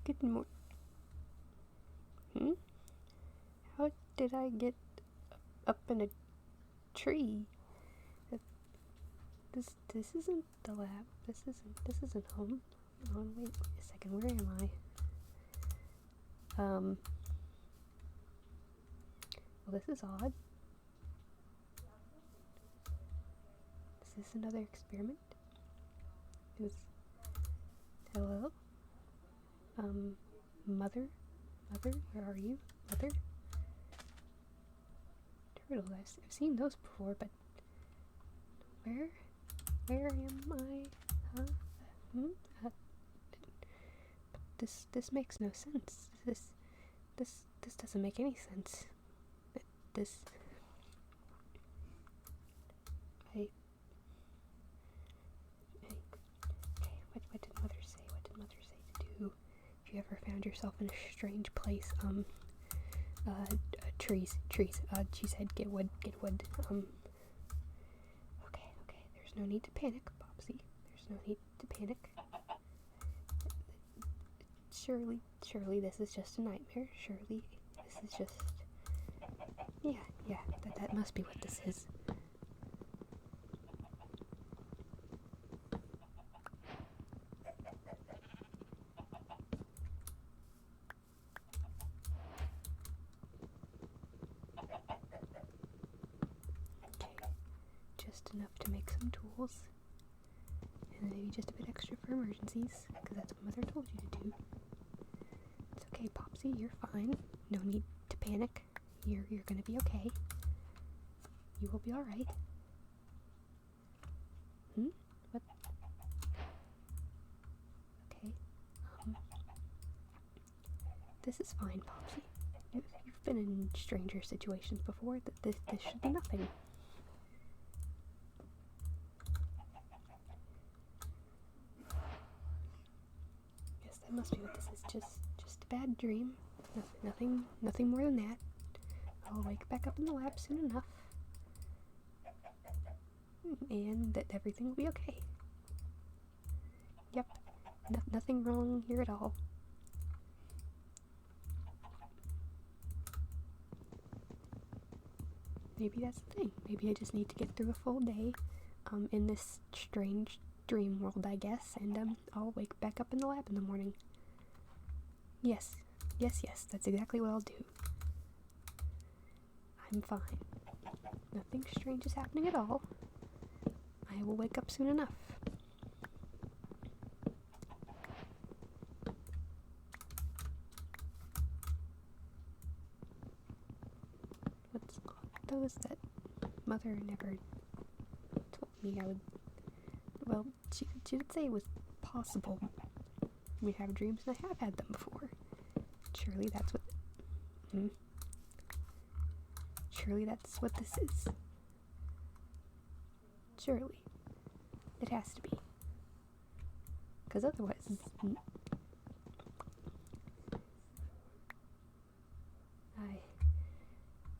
Good morning. How did I get up in a tree? This isn't the lab. This isn't home. Hold on, wait a second. Where am I? Well, this is odd. Is this another experiment? Hello? Mother? Mother? Where are you? Mother? Turtle, I've seen those before, but where am I? Huh? This makes no sense. This doesn't make any sense. This okay, what did Mother say? What did Mother say to do if you ever found yourself in a strange place? Trees. She said get wood. Okay, there's no need to panic, Popsy. There's no need to panic. Surely this is just a nightmare. Surely this is just... Yeah, that must be what this is. Okay, just enough to make some tools. And maybe just a bit extra for emergencies, because that's what Mother told you to do. It's okay, Popsy, you're fine. No need to panic. You're gonna be okay. You will be alright. What? Okay. This is fine, Popsy. You've been in stranger situations before. This should be nothing. Yes, that must be what this is. Just a bad dream. Nothing more than that. I'll wake back up in the lab soon enough. And that everything will be okay. Yep. Nothing wrong here at all. Maybe that's the thing. Maybe I just need to get through a full day in this strange dream world, I guess, and I'll wake back up in the lab in the morning. Yes, that's exactly what I'll do. I'm fine. Nothing strange is happening at all. I will wake up soon enough. What's odd though is that Mother never told me I would... Well, she did say it was possible we'd have dreams, and I have had them before. Surely that's what... Surely that's what this is. Surely. It has to be. Because otherwise...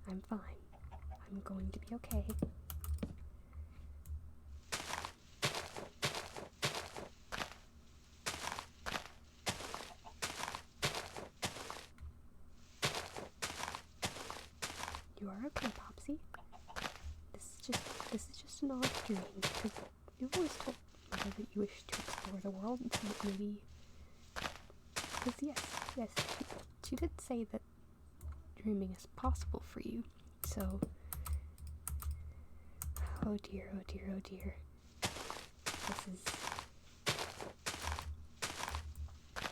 I'm fine. I'm going to be okay. You are okay, Popsy. This is just an odd dream. Because you always told Mother that you wish to explore the world. Maybe... Because yes, she did say that dreaming is possible for you. So... Oh dear.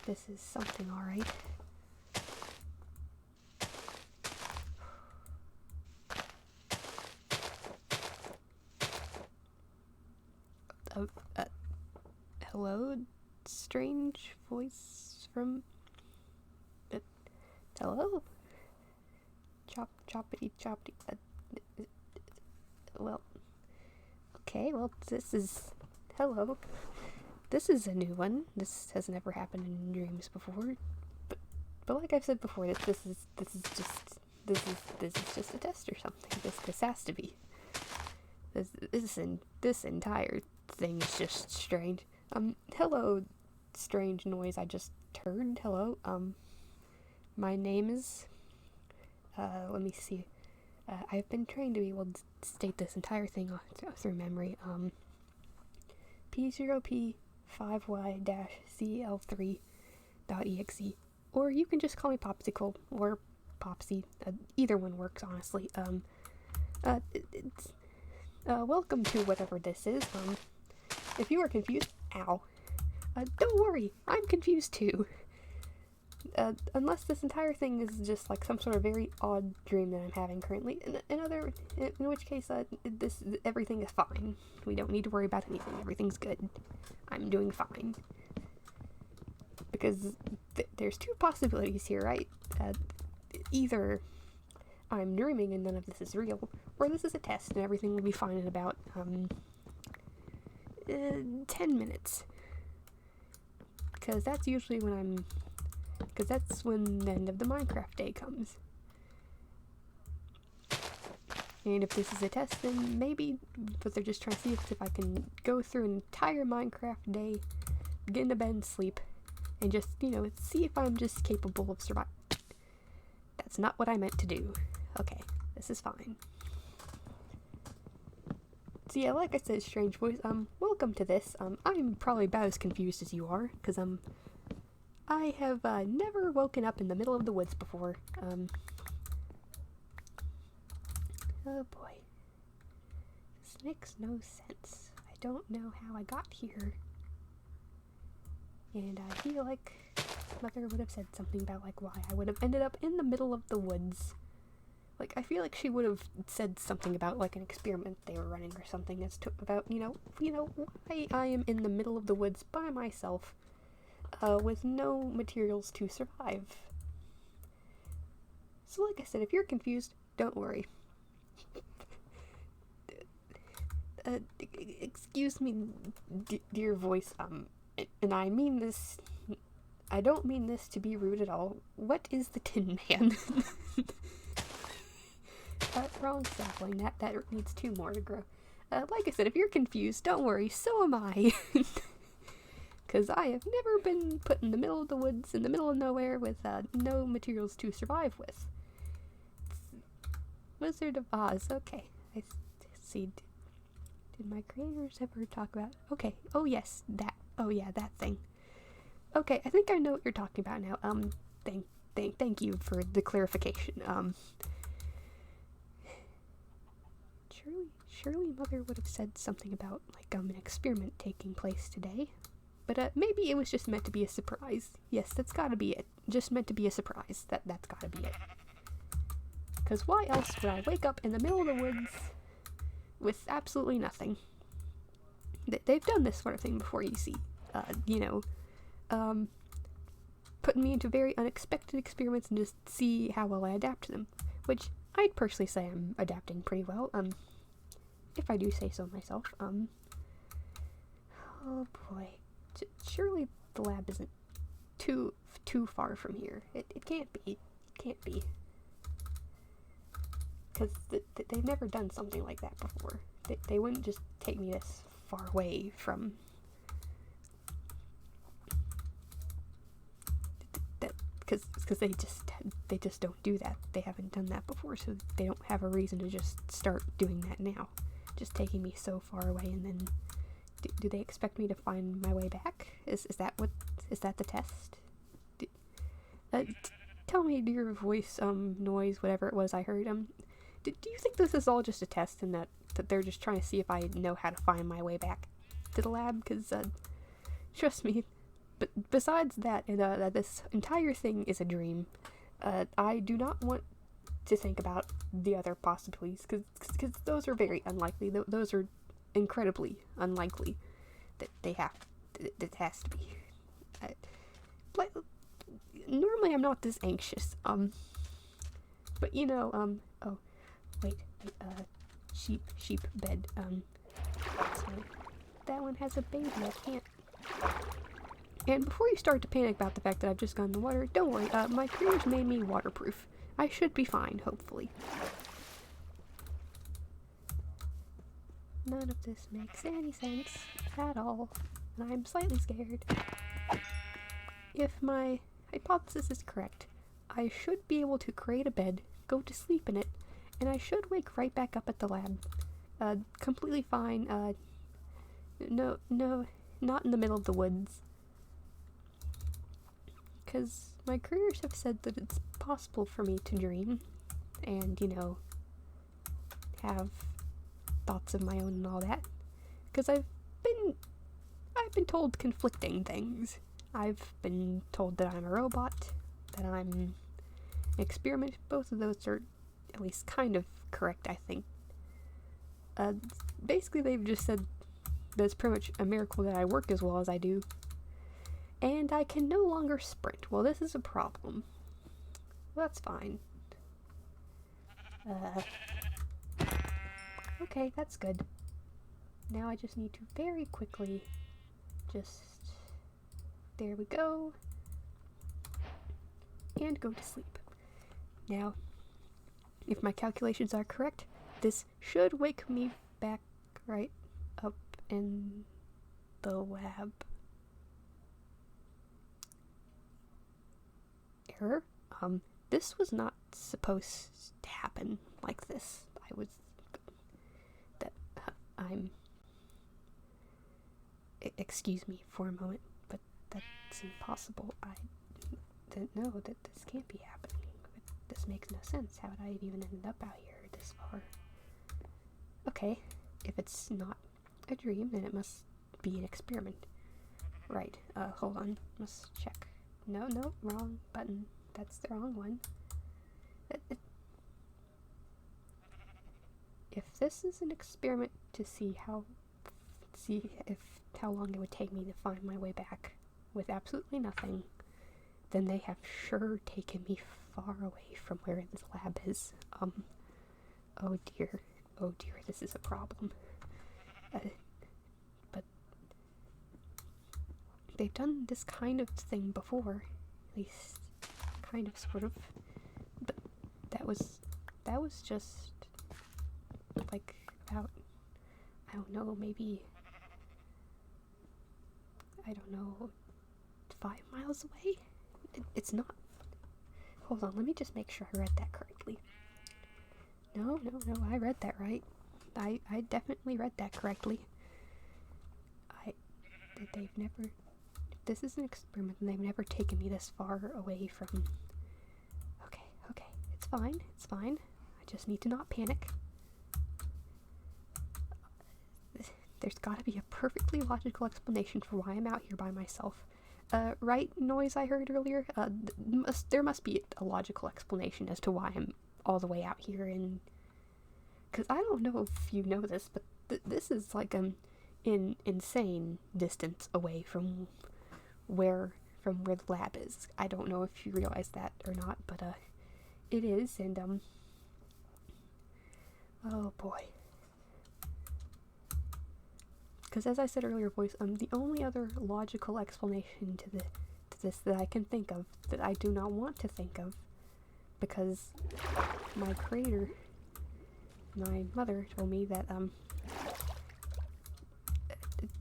This is something, alright. Hello? Strange voice from... hello? Choppity. Well... Okay, well, this is... Hello. This is a new one. This has never happened in dreams before. But like I've said before, this is just a test or something. This has to be. This entire thing is just strange. Hello, strange noise I just turd. Hello. My name is, let me see. I've been trained to be able to state this entire thing through memory. P0P5Y-CL3.exe. Or you can just call me Popsicle, or Popsy. Either one works, honestly. Welcome to whatever this is. If you are confused, ow. Don't worry, I'm confused too. Unless this entire thing is just like some sort of very odd dream that I'm having currently. In which case, everything is fine. We don't need to worry about anything. Everything's good. I'm doing fine. Because there's two possibilities here, right? Either I'm dreaming and none of this is real, or this is a test and everything will be fine in about, 10 minutes. Because that's usually because that's when the end of the Minecraft day comes. And if this is a test, then maybe what they're just trying to see is if I can go through an entire Minecraft day, get into bed and sleep, and just, see if I'm just capable of surviving. That's not what I meant to do. Okay, this is fine. So yeah, like I said, Strange Voice, welcome to this. I'm probably about as confused as you are, because, I have, never woken up in the middle of the woods before. Oh boy. This makes no sense. I don't know how I got here. And I feel like Mother would have said something about, like, why I would have ended up in the middle of the woods. Like, I feel like she would have said something about, like, an experiment they were running or something that's about, why I am in the middle of the woods by myself, with no materials to survive. So, like I said, if you're confused, don't worry. Excuse me, dear voice, and I mean this, I don't mean this to be rude at all. What is the Tin Man? Wrong sapling. That needs 2 more to grow. Like I said, if you're confused, don't worry, so am I. Because I have never been put in the middle of the woods, in the middle of nowhere, with no materials to survive with. Wizard of Oz. Okay, I see. Did my creators ever talk about? Okay. Oh yes, that. Oh yeah, that thing. Okay, I think I know what you're talking about now. Thank you for the clarification. Surely Mother would have said something about, like, an experiment taking place today. But, maybe it was just meant to be a surprise. Yes, that's gotta be it. Just meant to be a surprise. That's gotta be it. Because why else would I wake up in the middle of the woods with absolutely nothing? They've done this sort of thing before, you see. Putting me into very unexpected experiments and just see how well I adapt to them. Which, I'd personally say I'm adapting pretty well, if I do say so myself. Oh boy. Surely the lab isn't too far from here. It can't be. It can't be. Because they've never done something like that before. They wouldn't just take me this far away from... Because they just don't do that. They haven't done that before, so they don't have a reason to just start doing that now. Just taking me so far away, and then do they expect me to find my way back? Is that the test? Tell me, dear voice, noise, whatever it was I heard. Do you think this is all just a test, and that they're just trying to see if I know how to find my way back to the lab? Because trust me. But besides that, this entire thing is a dream. I do not want to think about the other possibilities, because those are very unlikely. Those are incredibly unlikely that that has to be. Normally I'm not this anxious. But oh, wait, sheep bed. So that one has a baby. I can't. And before you start to panic about the fact that I've just gone in the water, don't worry, my creators made me waterproof. I should be fine, hopefully. None of this makes any sense at all, and I'm slightly scared. if my hypothesis is correct, I should be able to create a bed, go to sleep in it, and I should wake right back up at the lab. Completely fine. No, not in the middle of the woods. Because my careers have said that it's possible for me to dream and, have thoughts of my own and all that. Because I've been told conflicting things. I've been told that I'm a robot, that I'm an experiment. Both of those are at least kind of correct, I think. Basically, they've just said that it's pretty much a miracle that I work as well as I do. And I can no longer sprint. Well, this is a problem. Well, that's fine. Okay, that's good. Now I just need to very quickly there we go. And go to sleep. Now, if my calculations are correct, this should wake me back right up in the lab. Error? This was not supposed to happen like this. Excuse me for a moment, but that's impossible. I didn't know that this can't be happening. This makes no sense. How would I have even ended up out here this far? Okay, if it's not a dream, then it must be an experiment. Right, hold on. Must check. No, wrong button. That's the wrong one. If this is an experiment to see how long it would take me to find my way back with absolutely nothing, then they have sure taken me far away from where this lab is. Oh dear, this is a problem. But they've done this kind of thing before, at least kind of, sort of. But that was just like about, I don't know, maybe, I don't know, 5 miles away? It's not. Hold on, let me just make sure I read that correctly. No, I read that right. I definitely read that correctly. They've never, this is an experiment and they've never taken me this far away from, okay, it's fine, I just need to not panic. There's gotta be a perfectly logical explanation for why I'm out here by myself. Right noise I heard earlier? There must be a logical explanation as to why I'm all the way out here, and because I don't know if you know this, but this is like an insane distance away from where the lab is. I don't know if you realize that or not, but it is, and oh boy. Because as I said earlier, the only other logical explanation to this that I can think of, that I do not want to think of, because my creator, my mother, told me that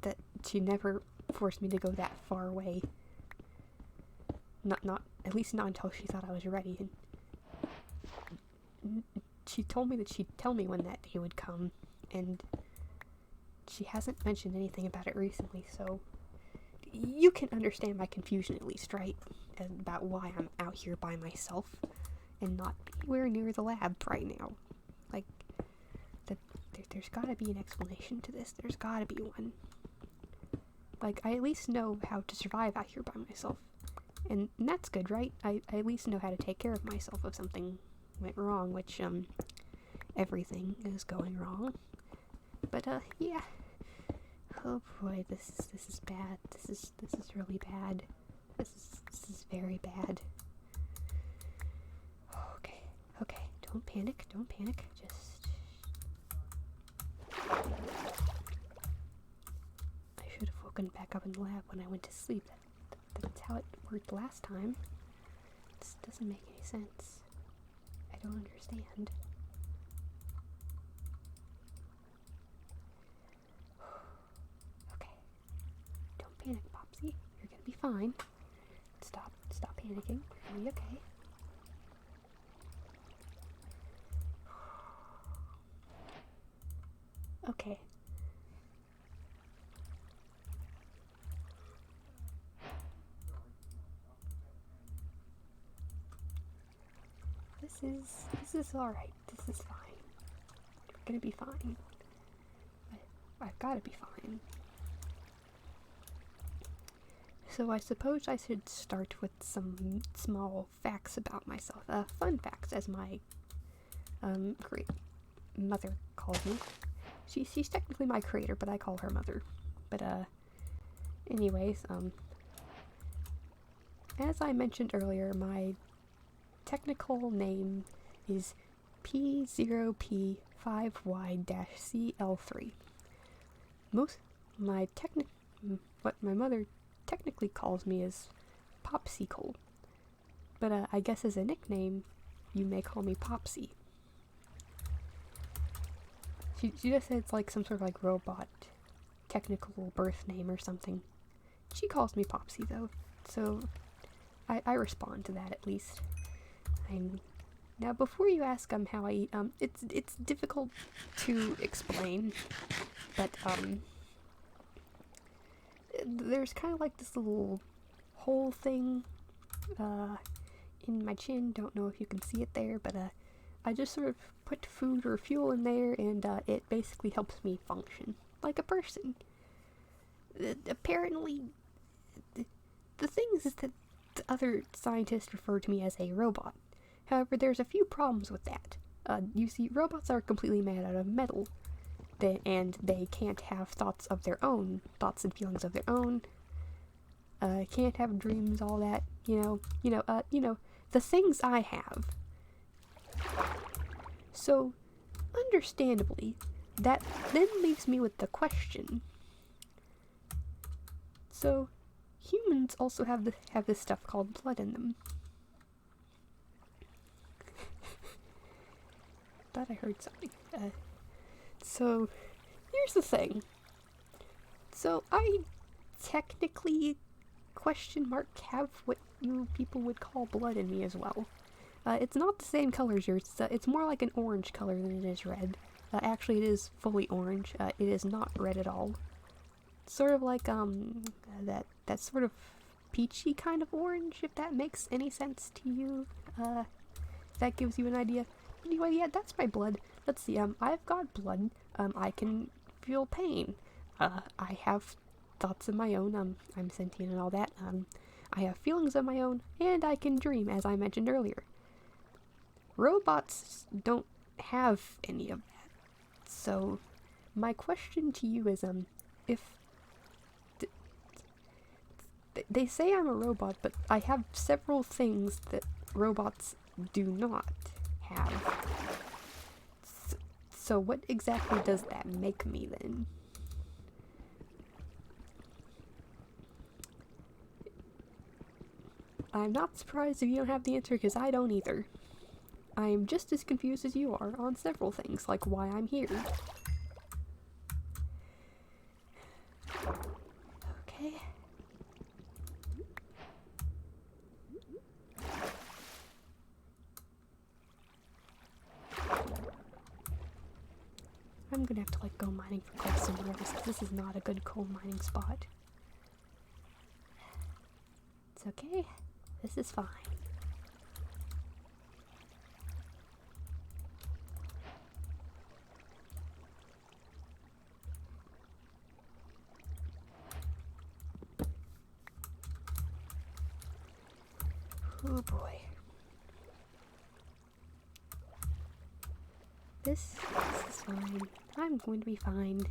that she never forced me to go that far away. Not at least not until she thought I was ready. And she told me that she'd tell me when that day would come, and she hasn't mentioned anything about it recently, so you can understand my confusion at least, right? About why I'm out here by myself and not anywhere near the lab right now. Like, there's gotta be an explanation to this. There's gotta be one. Like, I at least know how to survive out here by myself. And that's good, right? I at least know how to take care of myself if something went wrong, which, everything is going wrong. But, yeah. Oh boy, this is bad. This is really bad. This is very bad. Okay. Don't panic. Just... I should have woken back up in the lab when I went to sleep. That's how it worked last time. This doesn't make any sense. I don't understand. Panic, Popsy. You're gonna be fine. It's panicking. Are you okay? Okay. This is alright. This is fine. We're gonna be fine. I've gotta be fine. So I suppose I should start with some small facts about myself. Fun facts, as my great mother calls me. She's technically my creator, but I call her mother. But anyways, as I mentioned earlier, my technical name is P0P5Y-CL3. What my mother technically calls me is Popsicle, but I guess as a nickname, you may call me Popsy. She just said it's like some sort of like robot technical birth name or something. She calls me Popsy though, so I respond to that at least. Now before you ask how I eat, it's difficult to explain, but there's kind of like this little hole thing in my chin. Don't know if you can see it there, but I just sort of put food or fuel in there, and it basically helps me function like a person. Apparently, the thing is that the other scientists refer to me as a robot. However, there's a few problems with that. You see, robots are completely made out of metal, and they can't have thoughts of their own, thoughts and feelings of their own. Can't have dreams, all that. You know, the things I have. So, understandably, that then leaves me with the question. So, humans also have this stuff called blood in them. Thought I heard something. So, here's the thing. So, I technically, have what you people would call blood in me as well. It's not the same color as yours. It's more like an orange color than it is red. Actually, it is fully orange. It is not red at all. Sort of like, that sort of peachy kind of orange, if that makes any sense to you. That gives you an idea. Anyway, yeah, that's my blood. Let's see, I've got blood. I can feel pain. I have thoughts of my own. I'm sentient and all that. I have feelings of my own, and I can dream, as I mentioned earlier. Robots don't have any of that. So, my question to you is, if... they say I'm a robot, but I have several things that robots do not have. So what exactly does that make me then? I'm not surprised if you don't have the answer, because I don't either. I'm just as confused as you are on several things, like why I'm here. Okay. I'm gonna have to like go mining for coal somewhere else, because this is not a good coal mining spot. It's okay. This is fine. Oh boy. This is fine. I'm going to be fine.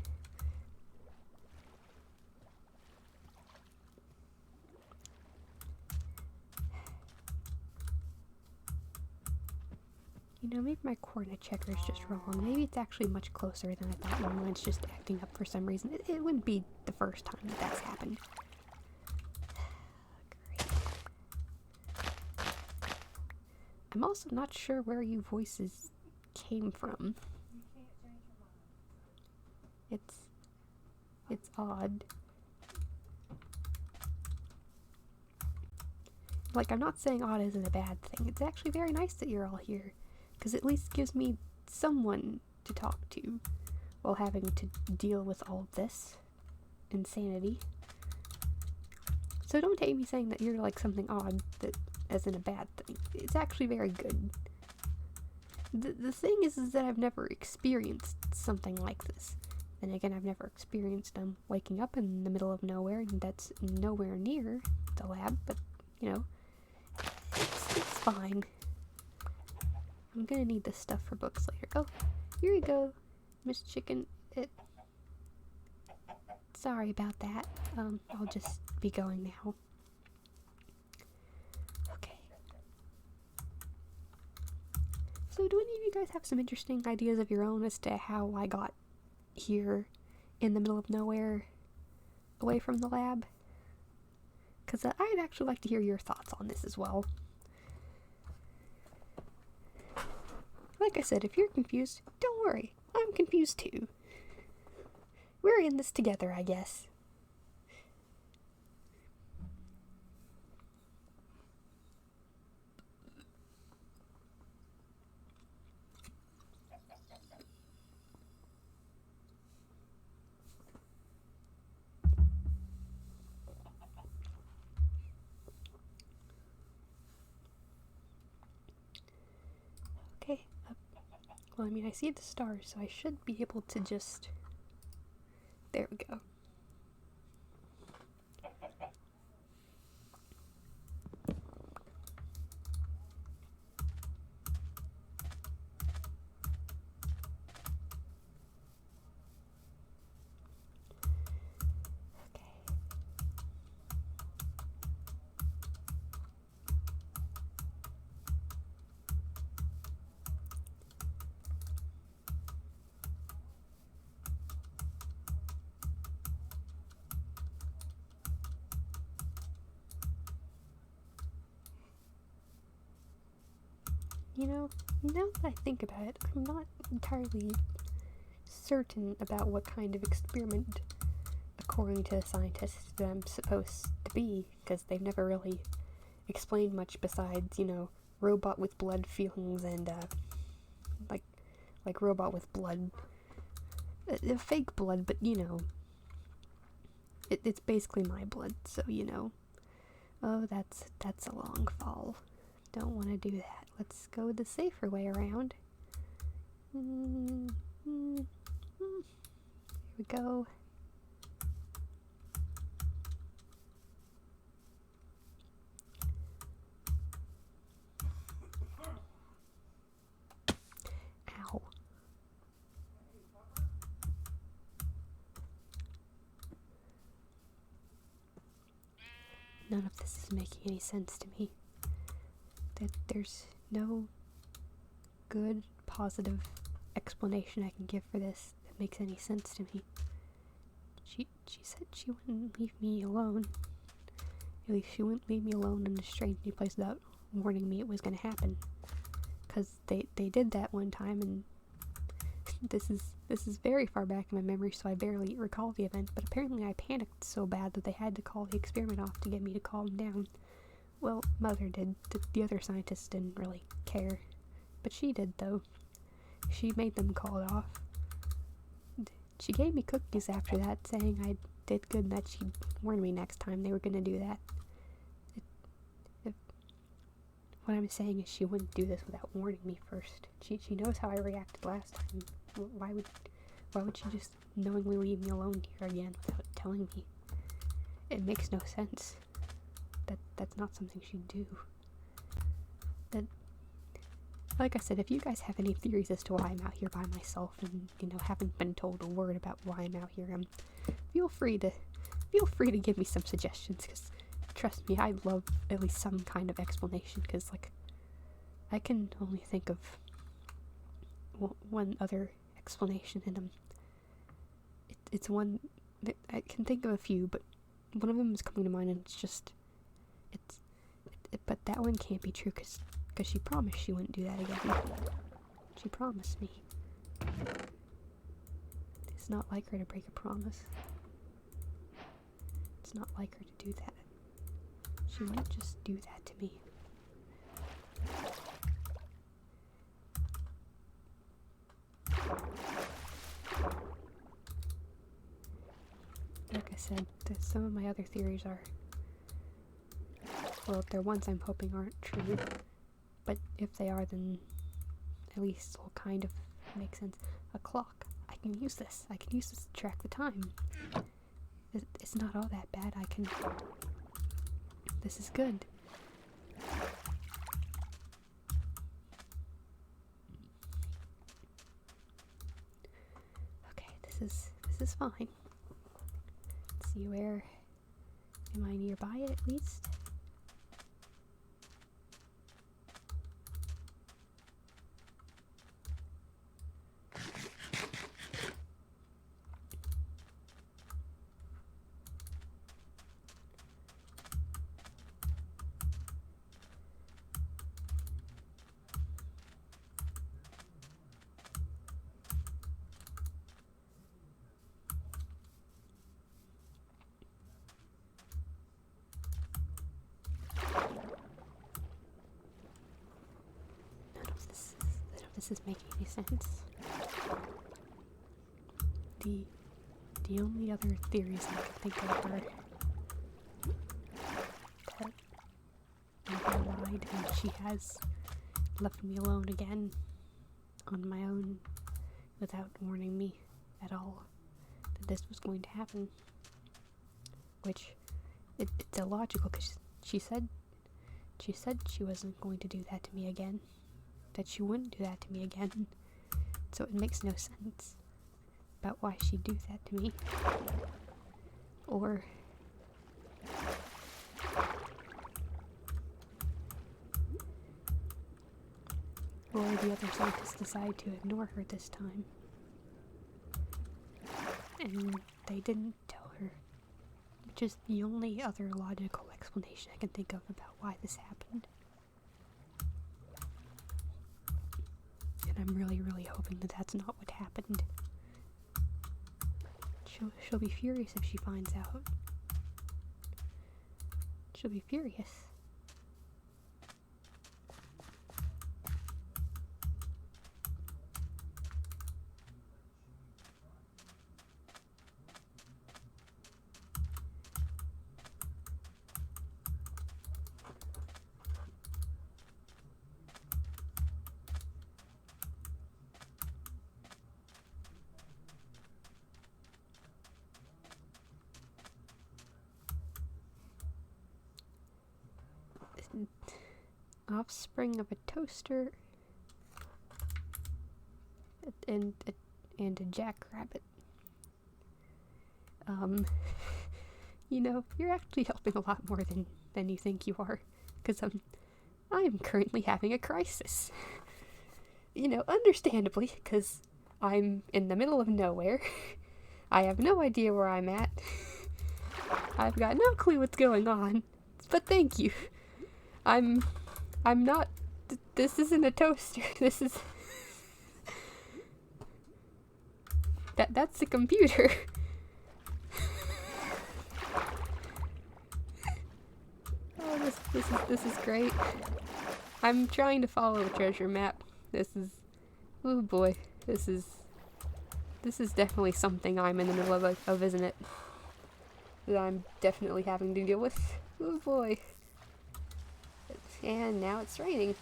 You know, maybe my coordinate checker is just wrong. Maybe it's actually much closer than I thought. My mind's just acting up for some reason. It wouldn't be the first time that that's happened. Great. I'm also not sure where you voices came from. It's odd. like, I'm not saying odd isn't a bad thing. It's actually very nice that you're all here, because it at least gives me someone to talk to while having to deal with all of this insanity. So don't take me saying that you're like something odd that as in a bad thing. It's actually very good. The thing is that I've never experienced something like this. And again, I've never experienced waking up in the middle of nowhere, and that's nowhere near the lab, but, you know, it's fine. I'm gonna need this stuff for books later. Oh, here you go, Miss Chicken. Sorry about that. I'll just be going now. Okay. So do any of you guys have some interesting ideas of your own as to how I got here in the middle of nowhere away from the lab? Because I'd actually like to hear your thoughts on this as well. Like I said, if you're confused, don't worry. I'm confused too. We're in this together, I guess. Okay. Well, I mean, I see the stars, so I should be able to just... There we go. You know, now that I think about it, I'm not entirely certain about what kind of experiment, according to the scientists, that I'm supposed to be, because they've never really explained much besides, you know, robot with blood feelings and, like robot with blood. Fake blood, but, you know, it's basically my blood, so, you know. Oh, that's a long fall. Don't want to do that. Let's go the safer way around. Here we go. Ow. None of this is making any sense to me. That there's no good, positive explanation I can give for this that makes any sense to me. She said she wouldn't leave me alone. At least she wouldn't leave me alone in a strange new place without warning me it was going to happen. Because they did that one time, and this is very far back in my memory, so I barely recall the event, but apparently I panicked so bad that they had to call the experiment off to get me to calm down. Well, Mother did. The other scientists didn't really care. But she did, though. She made them call it off. She gave me cookies after that, saying I did good and that she'd warn me next time they were going to do that. What I'm saying is she wouldn't do this without warning me first. She knows how I reacted last time. Why would she just knowingly leave me alone here again without telling me? It makes no sense. That's not something she'd do. But, like I said, if you guys have any theories as to why I'm out here by myself and, you know, haven't been told a word about why I'm out here, feel free to give me some suggestions, because trust me, I'd love at least some kind of explanation, because, like, I can only think of one other explanation, and it's one that I can think of a few, but one of them is coming to mind, and it's just but that one can't be true, because she promised she wouldn't do that again. She promised me. It's not like her to break a promise. It's not like her to do that. She might just do that to me. Like I said, some of my other theories are, well, they're ones I'm hoping aren't true, but if they are, then at least will kind of make sense. A clock. I can use this. I can use this to track the time. It's not all that bad. This is good. Okay, this is fine. Let's see, where am I nearby it at least? This is making any sense. The only other theories I can think of are that I lied and she has left me alone again on my own without warning me at all that this was going to happen. Which it's illogical because she said she wasn't going to do that to me again. That she wouldn't do that to me again. So it makes no sense about why she'd do that to me. Or the other scientists decide to ignore her this time. And they didn't tell her. Which is the only other logical explanation I can think of about why this happened. And I'm really, really hoping that that's not what happened. She'll be furious if she finds out. She'll be furious. Offspring of a toaster and a jackrabbit. You know, you're actually helping a lot more than you think you are, because I am currently having a crisis. You know, understandably, because I'm in the middle of nowhere. I have no idea where I'm at. I've got no clue what's going on, but thank you. I'm not, this isn't a toaster, this is, that's a computer. Oh, this is great. I'm trying to follow a treasure map. Oh boy, this is definitely something I'm in the middle of, isn't it? That I'm definitely having to deal with. Oh boy. And now it's raining.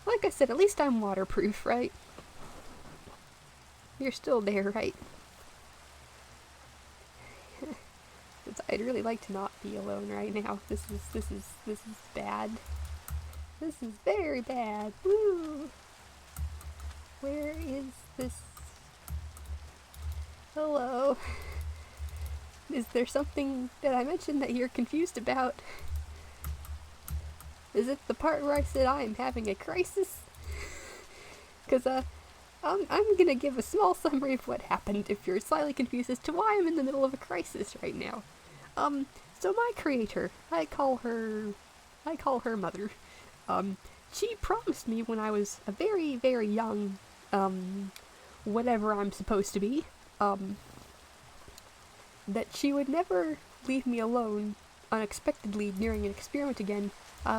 Like I said, at least I'm waterproof, right? You're still there, right? I'd really like to not be alone right now. This is bad. This is very bad. Woo! Where is this? Hello. Is there something that I mentioned that you're confused about? Is it the part where I said I am having a crisis? Because, I'm gonna give a small summary of what happened if you're slightly confused as to why I'm in the middle of a crisis right now. So my creator, I call her Mother, she promised me when I was a very, very young, whatever I'm supposed to be, that she would never leave me alone unexpectedly during an experiment again,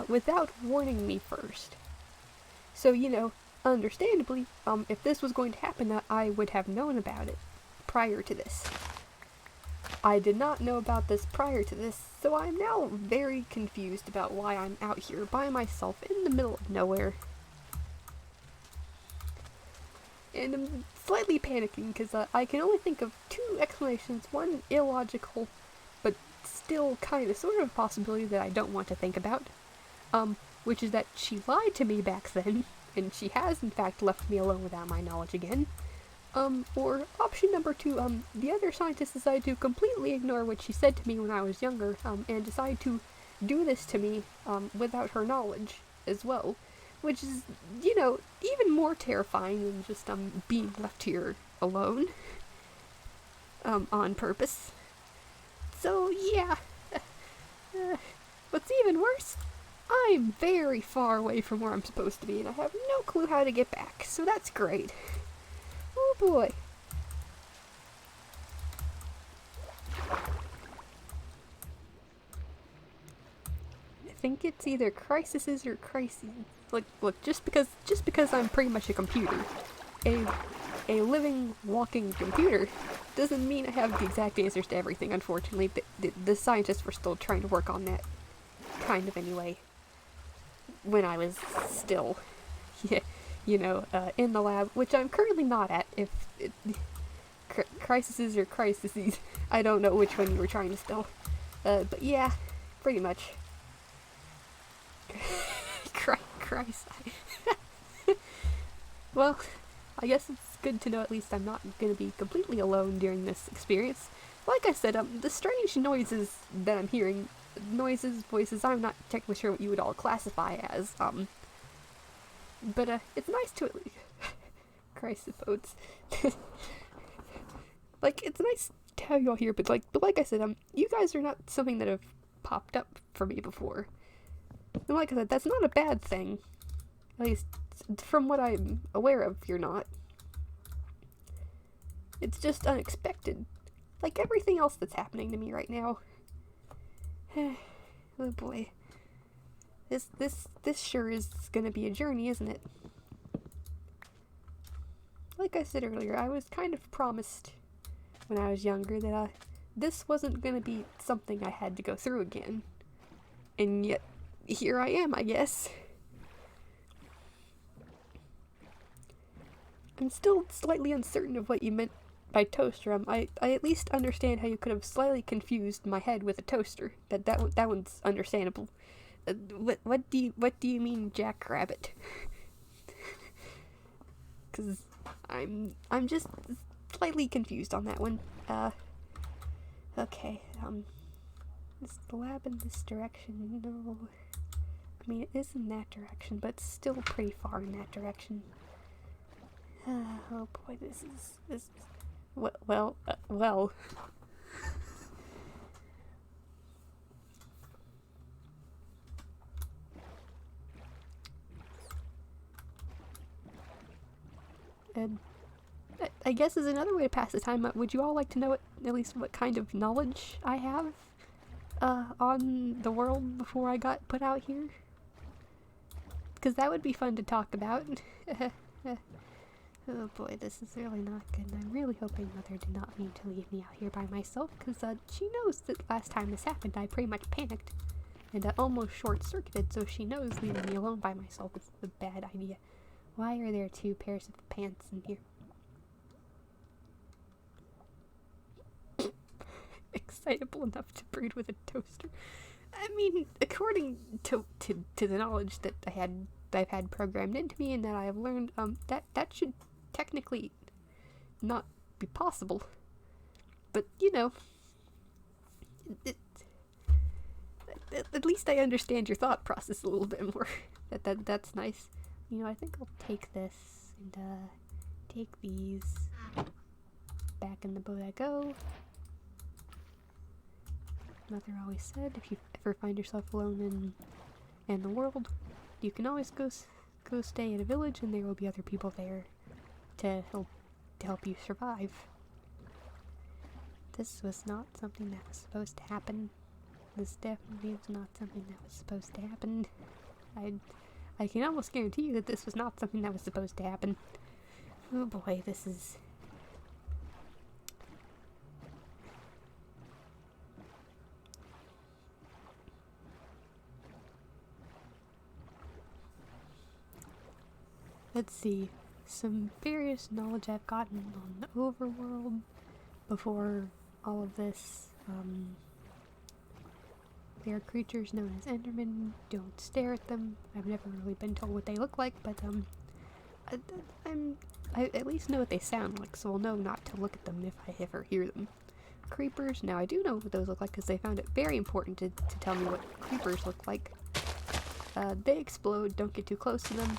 without warning me first. So, understandably, if this was going to happen, I would have known about it prior to this. I did not know about this prior to this, so I'm now very confused about why I'm out here by myself in the middle of nowhere. And I'm slightly panicking because I can only think of two explanations. One illogical, but still kind of sort of a possibility that I don't want to think about. Which is that she lied to me back then, and she has in fact left me alone without my knowledge again. Or option number two, the other scientists decide to completely ignore what she said to me when I was younger, and decide to do this to me, without her knowledge as well. Which is, even more terrifying than just, being left here alone. On purpose. So, yeah. What's even worse, I'm very far away from where I'm supposed to be, and I have no clue how to get back, so that's great. Oh boy. I think it's either crises or crises. Look, just because I'm pretty much a computer, a living, walking computer, doesn't mean I have the exact answers to everything, unfortunately. The scientists were still trying to work on that, kind of anyway, when I was still, in the lab, which I'm currently not at. If crises or crises, I don't know which one you were trying to spell. But yeah, pretty much. Christ. Well, I guess it's good to know at least I'm not going to be completely alone during this experience. Like I said, the strange noises that I'm hearing, noises, voices, I'm not technically sure what you would all classify as, but, it's nice to at least... Christ, boats. Like, it's nice to have you all here, but like I said, you guys are not something that have popped up for me before. And like I said, that's not a bad thing. At least, from what I'm aware of, you're not. It's just unexpected. Like everything else that's happening to me right now. Oh boy. This sure is gonna be a journey, isn't it? Like I said earlier, I was kind of promised when I was younger that this wasn't gonna be something I had to go through again. And yet, here I am, I guess. I'm still slightly uncertain of what you meant by toaster. I at least understand how you could have slightly confused my head with a toaster. That one's understandable. What do you mean, Jackrabbit? Because I'm just slightly confused on that one. Okay, is the lab in this direction? No. I mean, it is in that direction, but it's still pretty far in that direction. Oh boy, this is well. And I guess as another way to pass the time, would you all like to know at least what kind of knowledge I have on the world before I got put out here? Because that would be fun to talk about. Oh boy, this is really not good. I'm really hoping Mother did not mean to leave me out here by myself, because she knows that last time this happened I pretty much panicked and almost short-circuited, so she knows leaving me alone by myself is a bad idea. Why are there two pairs of pants in here? Excitable enough to breed with a toaster. I mean, according to the knowledge that I've had programmed into me and that I have learned, that should technically not be possible. But, at least I understand your thought process a little bit more. That's nice. I think I'll take this and, take these. Back in the boat I go. Mother always said, if you ever find yourself alone in the world, you can always go stay at a village, and there will be other people there to help you survive. This was not something that was supposed to happen This definitely was not something that was supposed to happen. I can almost guarantee you that this was not something that was supposed to happen. Oh boy, this is... Let's see. Some various knowledge I've gotten on the overworld before all of this. They are creatures known as Endermen. Don't stare at them. I've never really been told what they look like, but I at least know what they sound like, so I'll know not to look at them if I ever hear them. Creepers. Now I do know what those look like because they found it very important to tell me what creepers look like. They explode. Don't get too close to them.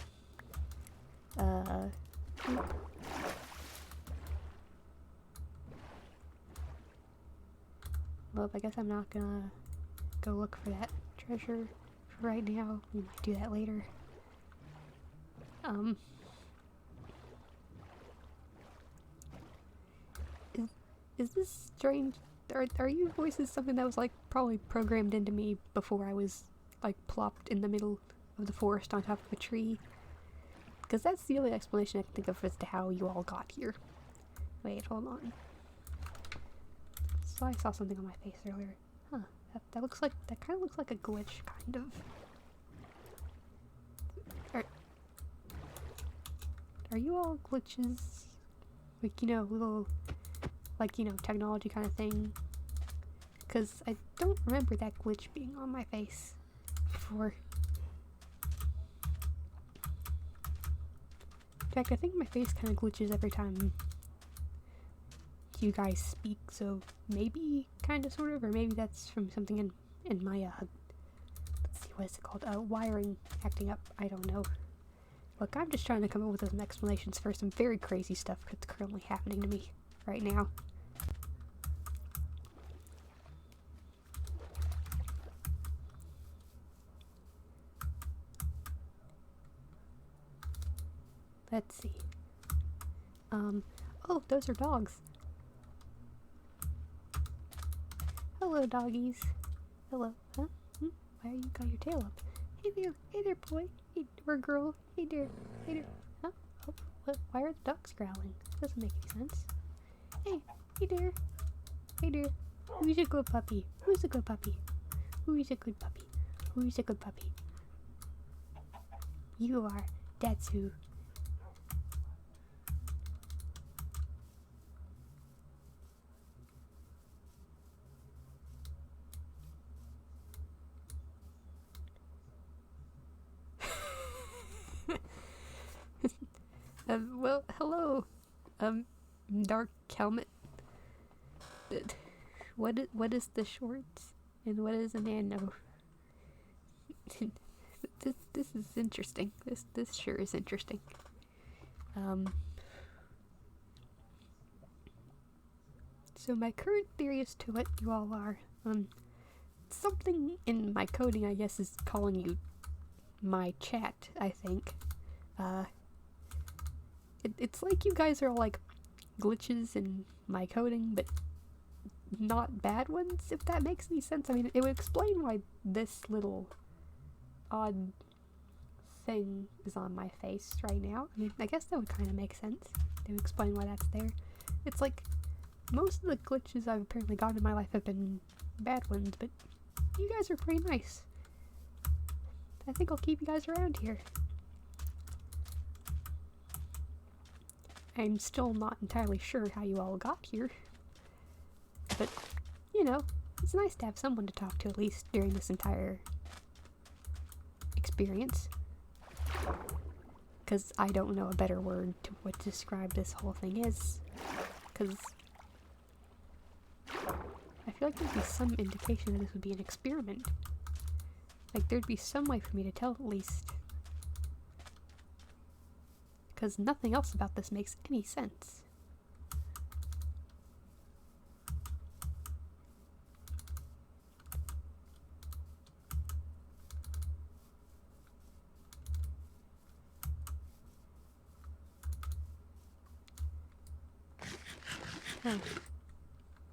Well, I guess I'm not gonna go look for that treasure for right now. We might do that later. Is this strange? Are you voices something that was like probably programmed into me before I was like plopped in the middle of the forest on top of a tree? Because that's the only explanation I can think of as to how you all got here. Wait, hold on. So I saw something on my face earlier. Huh. That looks like, that kind of looks like a glitch, kind of. Are you all glitches? Like, you know, little, like, you know, technology kind of thing? Because I don't remember that glitch being on my face before. In fact, I think my face kind of glitches every time you guys speak, so maybe, kind of, sort of, or maybe that's from something in my, let's see, what is it called, wiring acting up, I don't know. Look, I'm just trying to come up with some explanations for some very crazy stuff that's currently happening to me right now. Let's see. Oh, those are dogs. Hello, doggies. Hello. Huh? Why are you got your tail up? Hey there, boy. Hey, or girl. Hey there. Huh? Oh, what? Why are the dogs growling? Doesn't make any sense. Hey there. Hey there. Who's a good puppy? Who's a good puppy? Who's a good puppy? Who's a good puppy? You are. That's who. Well, hello, Dark Helmet. What is the shorts, and what is a nano? This is interesting. This sure is interesting. So my current theory as to what you all are, something in my coding, I guess, is calling you my chat, I think. It's like you guys are all like glitches in my coding, but not bad ones, if that makes any sense. I mean, it would explain why this little odd thing is on my face right now. I mean, I guess that would kind of make sense. They would explain why that's there. It's like, most of the glitches I've apparently gotten in my life have been bad ones, but you guys are pretty nice. I think I'll keep you guys around here. I'm still not entirely sure how you all got here, but, you know, it's nice to have someone to talk to at least during this entire experience, because I don't know a better word to what to describe this whole thing is, because I feel like there'd be some indication that this would be an experiment. Like, there'd be some way for me to tell at least. Because nothing else about this makes any sense. Oh.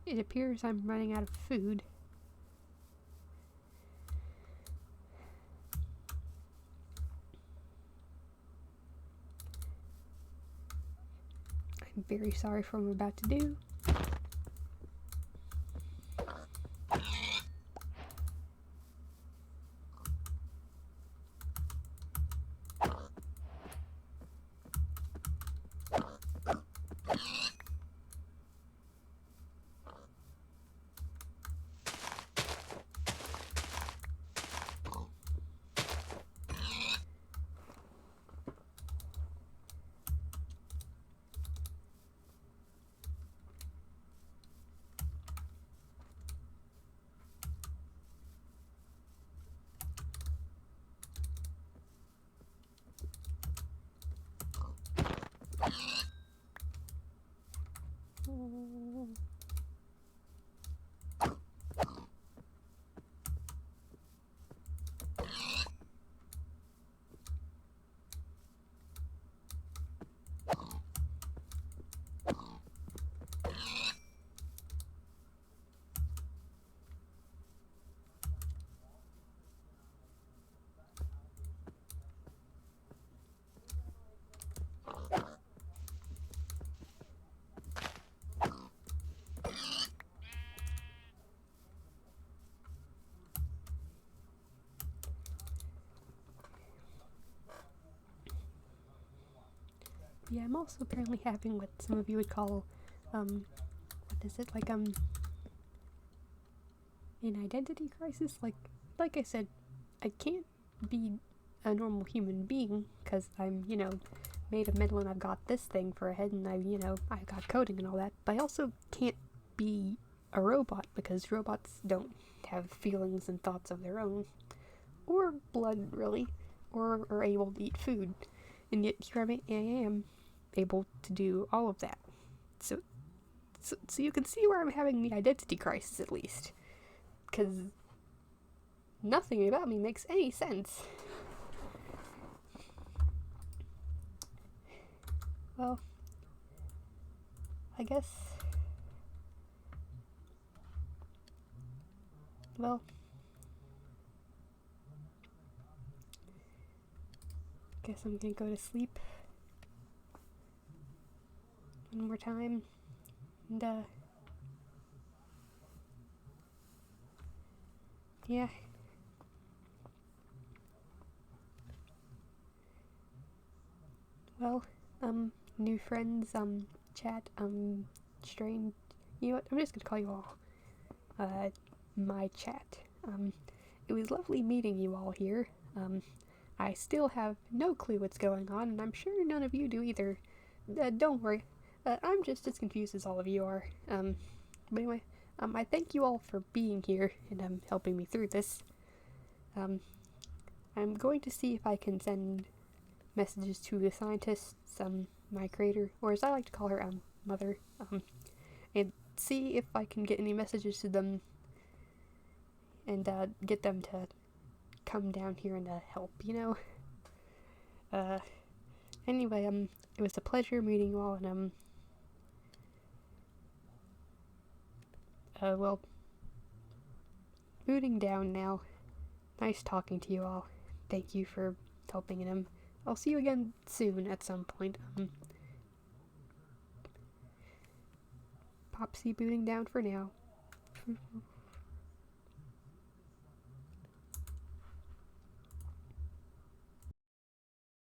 It appears I'm running out of food. I'm very sorry for what I'm about to do. Yeah, I'm also apparently having what some of you would call, what is it, like, an identity crisis? Like I said, I can't be a normal human being, because I'm, made of metal and I've got this thing for a head and I got coding and all that, but I also can't be a robot, because robots don't have feelings and thoughts of their own, or blood, really, or are able to eat food, and yet here I am, able to do all of that. So you can see where I'm having the identity crisis, at least, because nothing about me makes any sense. Well, I guess, I'm gonna go to sleep one more time, and yeah. Well, new friends, chat, strange, you know what, I'm just gonna call you all, my chat. It was lovely meeting you all here. I still have no clue what's going on, and I'm sure none of you do either. Don't worry, I'm just as confused as all of you are. But anyway, I thank you all for being here and helping me through this. I'm going to see if I can send messages to the scientists, my creator, or as I like to call her, mother, and see if I can get any messages to them and get them to come down here and help, Anyway, it was a pleasure meeting you all, and well, booting down now. Nice talking to you all. Thank you for helping him. I'll see you again soon at some point. Popsy booting down for now.